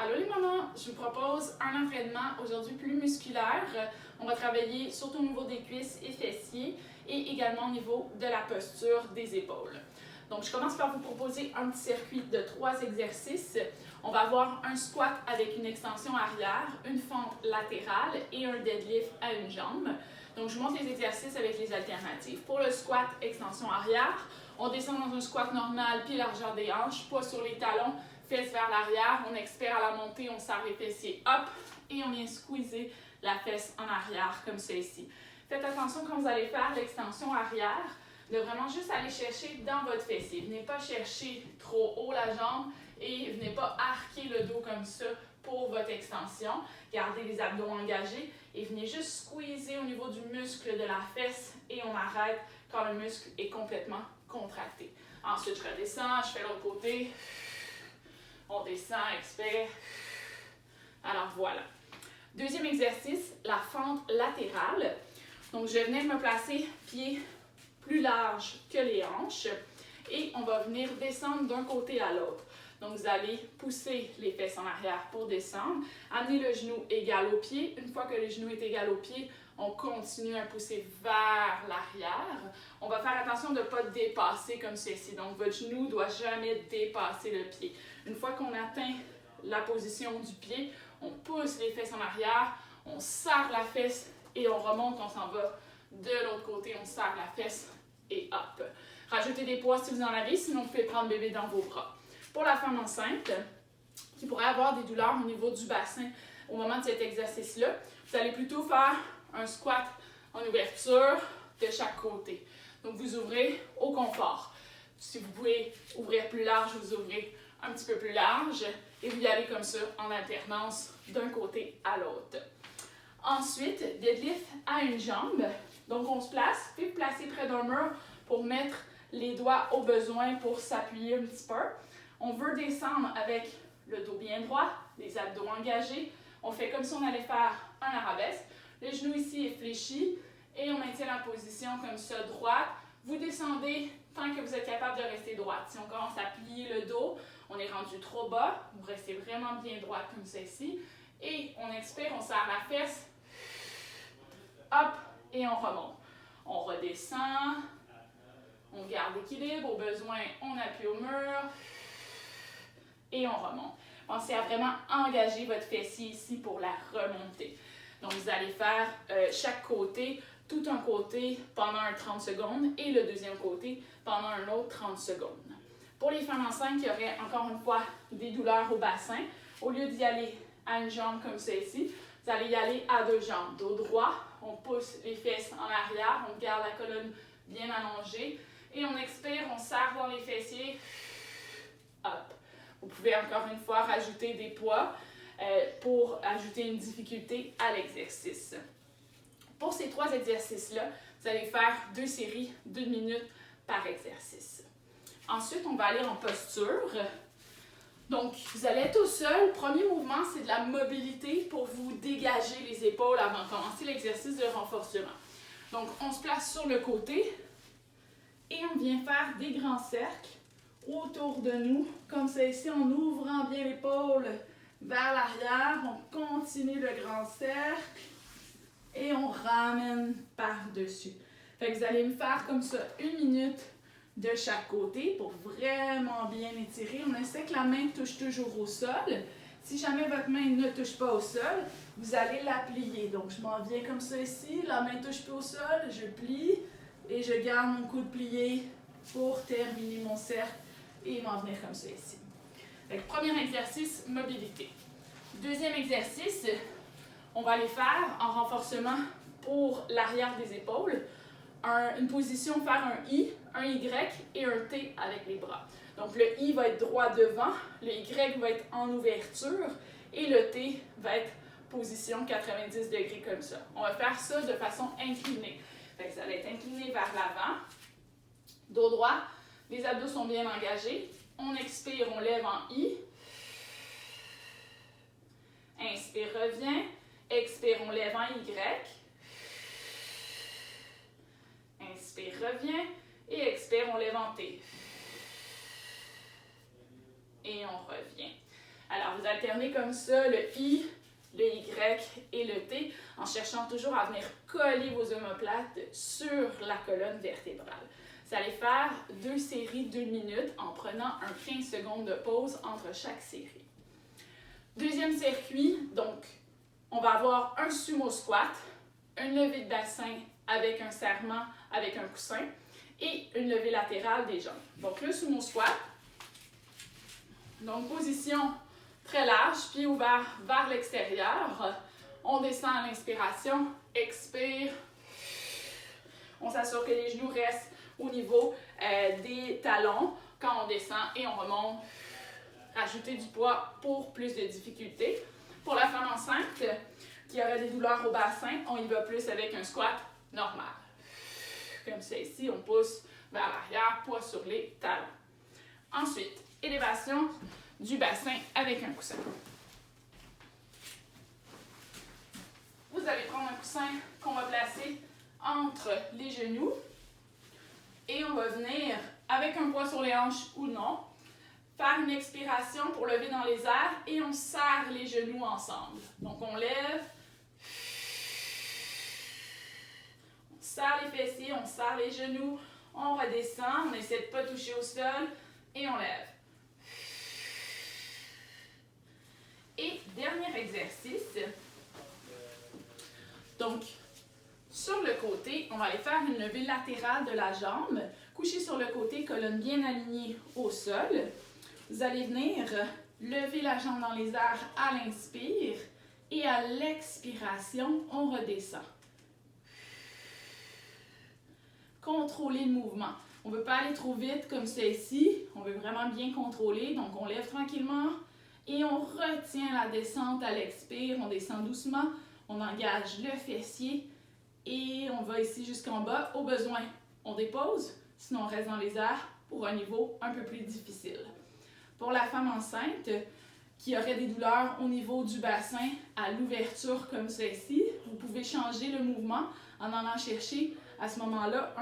Allô les mamans, je vous propose un entraînement aujourd'hui plus musculaire. On va travailler surtout au niveau des cuisses et fessiers et également au niveau de la posture des épaules. Donc je commence par vous proposer un petit circuit de 3 exercices. On va avoir un squat avec une extension arrière, une fente latérale et un deadlift à une jambe. Donc je vous montre les exercices avec les alternatives. Pour le squat, extension arrière, on descend dans un squat normal, pied largeur des hanches, pas sur les talons, fesses vers l'arrière, on expire à la montée, on serre les fessiers up et on vient squeezer la fesse en arrière comme ceci. Faites attention quand vous allez faire l'extension arrière, de vraiment juste aller chercher dans votre fessier. Venez pas chercher trop haut la jambe et venez pas arquer le dos comme ça pour votre extension. Gardez les abdos engagés et venez juste squeezer au niveau du muscle de la fesse et on arrête quand le muscle est complètement contracté. Ensuite, je redescends, je fais l'autre côté. On descend, expire. Alors voilà. Deuxième exercice, la fente latérale. Donc je venais me placer pieds plus larges que les hanches et on va venir descendre d'un côté à l'autre. Donc vous allez pousser les fesses en arrière pour descendre, amener le genou égal au pied. Une fois que le genou est égal au pied, on continue à pousser vers l'arrière. On va faire attention de ne pas dépasser comme ceci. Donc votre genou ne doit jamais dépasser le pied. Une fois qu'on atteint la position du pied, on pousse les fesses en arrière, on serre la fesse et on remonte, on s'en va de l'autre côté, on serre la fesse et hop. Rajoutez des poids si vous en avez, sinon vous pouvez prendre bébé dans vos bras. Pour la femme enceinte, qui pourrait avoir des douleurs au niveau du bassin au moment de cet exercice-là, vous allez plutôt faire un squat en ouverture de chaque côté. Donc vous ouvrez au confort. Si vous pouvez ouvrir plus large, vous ouvrez un petit peu plus large et vous y allez comme ça en alternance d'un côté à l'autre. Ensuite, deadlift à une jambe. Donc on se place, puis vous placez près d'un mur pour mettre les doigts au besoin pour s'appuyer un petit peu. On veut descendre avec le dos bien droit, les abdos engagés. On fait comme si on allait faire un arabesque. Le genou ici est fléchi et on maintient la position comme ça droite. Vous descendez tant que vous êtes capable de rester droite. Si on commence à plier le dos, on est rendu trop bas. Vous restez vraiment bien droite comme ceci. Et on expire, on serre la fesse. Hop, et on remonte. On redescend. On garde l'équilibre. Au besoin, on appuie au mur. Et on remonte. Pensez à vraiment engager votre fessier ici pour la remontée. Donc, vous allez faire chaque côté, tout un côté pendant un 30 secondes et le deuxième côté pendant un autre 30 secondes. Pour les femmes enceintes qui auraient encore une fois des douleurs au bassin, au lieu d'y aller à une jambe comme celle-ci, vous allez y aller à 2 jambes. Dos droit, on pousse les fesses en arrière, on garde la colonne bien allongée et on expire, on serre dans les fessiers. Hop. Vous pouvez encore une fois rajouter des poids pour ajouter une difficulté à l'exercice. Pour ces 3 exercices-là, vous allez faire 2 séries d'1 minute par exercice. Ensuite, on va aller en posture. Donc, vous allez être au sol. Premier mouvement, c'est de la mobilité pour vous dégager les épaules avant de commencer l'exercice de renforcement. Donc, on se place sur le côté et on vient faire des grands cercles autour de nous, comme ceci, en ouvrant bien l'épaule vers l'arrière. On continue le grand cercle et on ramène par-dessus. Fait que vous allez me faire comme ça 1 minute de chaque côté pour vraiment bien étirer. On essaie que la main touche toujours au sol. Si jamais votre main ne touche pas au sol, vous allez la plier. Donc je m'en viens comme ça ici, la main touche plus au sol, je plie et je garde mon coude plié pour terminer mon cercle et m'en venir comme ça ici. Donc, premier exercice, mobilité. Deuxième exercice, on va aller faire en renforcement pour l'arrière des épaules. Une position, faire un I, un Y et un T avec les bras. Donc le I va être droit devant, le Y va être en ouverture et le T va être position 90 degrés comme ça. On va faire ça de façon inclinée. Fait que ça va être incliné vers l'avant, dos droit, les abdos sont bien engagés. On expire, on lève en I. Inspire, revient. Expire, on lève en Y. Inspire, revient. Et expire, on lève en T. Et on revient. Alors, vous alternez comme ça le I, le Y et le T en cherchant toujours à venir coller vos omoplates sur la colonne vertébrale. Vous allez faire 2 séries d'1 minute en prenant un 15 secondes de pause entre chaque série. Deuxième circuit, donc, on va avoir un sumo squat, une levée de bassin avec un serrement avec un coussin et une levée latérale des jambes. Donc, le sumo squat, donc position très large, pieds ouverts vers l'extérieur. On descend à l'inspiration, expire. On s'assure que les genoux restent au niveau des talons quand on descend et on remonte. Rajouter du poids pour plus de difficulté. Pour la femme enceinte qui aurait des douleurs au bassin, on y va plus avec un squat normal. Comme ça ici, on pousse vers l'arrière, poids sur les talons. Ensuite, élévation du bassin avec un coussin. Vous allez prendre un coussin qu'on va placer entre les genoux et on va venir, avec un poids sur les hanches ou non, faire une expiration pour lever dans les airs et on serre les genoux ensemble. Donc on lève, on serre les fessiers, on serre les genoux, on redescend, on essaie de ne pas toucher au sol et on lève. Et dernier exercice, donc sur le côté, on va aller faire une levée latérale de la jambe, coucher sur le côté, colonne bien alignée au sol. Vous allez venir lever la jambe dans les airs à l'inspire et à l'expiration, on redescend. Contrôlez le mouvement. On ne veut pas aller trop vite comme ça ici, on veut vraiment bien contrôler, donc on lève tranquillement et on retient la descente à l'expire, on descend doucement, on engage le fessier et on va ici jusqu'en bas. Au besoin, on dépose, sinon on reste dans les airs pour un niveau un peu plus difficile. Pour la femme enceinte qui aurait des douleurs au niveau du bassin à l'ouverture comme ceci, vous pouvez changer le mouvement en allant chercher à ce moment-là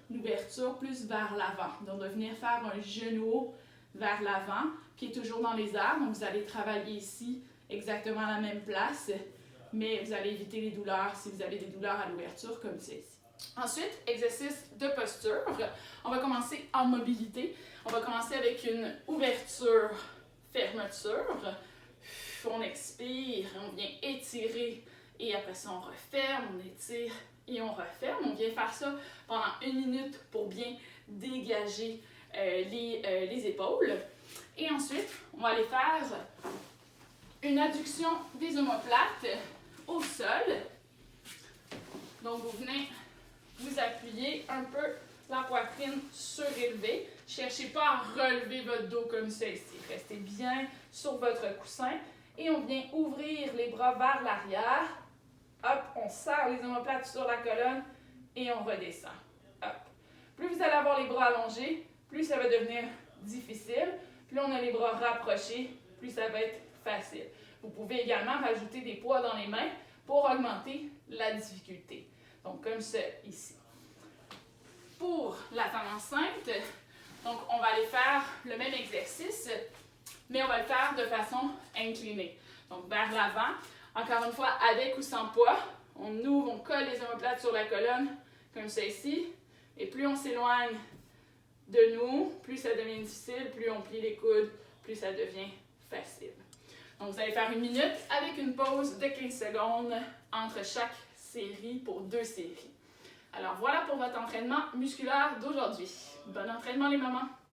une ouverture plus vers l'avant. Donc, de venir faire un genou haut vers l'avant, pied toujours dans les airs. Donc, vous allez travailler ici exactement à la même place, mais vous allez éviter les douleurs si vous avez des douleurs à l'ouverture comme ceci. Ensuite, exercice de posture. On va commencer en mobilité. On va commencer avec une ouverture, fermeture. On expire, on vient étirer et après ça on referme, on étire et on referme. On vient faire ça pendant 1 minute pour bien dégager les épaules. Et ensuite, on va aller faire une adduction des omoplates au sol. Donc vous venez vous appuyer un peu la poitrine surélevée. Cherchez pas à relever votre dos comme ça ici. Restez bien sur votre coussin et on vient ouvrir les bras vers l'arrière. Hop, on serre les omoplates sur la colonne et on redescend. Hop. Plus vous allez avoir les bras allongés, plus ça va devenir difficile. Plus on a les bras rapprochés, plus ça va être facile. Vous pouvez également rajouter des poids dans les mains pour augmenter la difficulté. Donc comme ça ici. Pour la femme enceinte, donc on va aller faire le même exercice, mais on va le faire de façon inclinée. Donc vers l'avant, encore une fois avec ou sans poids, on ouvre, on colle les omoplates sur la colonne, comme ça ici, et plus on s'éloigne de nous, plus ça devient difficile, plus on plie les coudes, plus ça devient facile. Donc vous allez faire 1 minute avec une pause de 15 secondes entre chaque série pour 2 séries. Alors voilà pour votre entraînement musculaire d'aujourd'hui. Bon entraînement les mamans!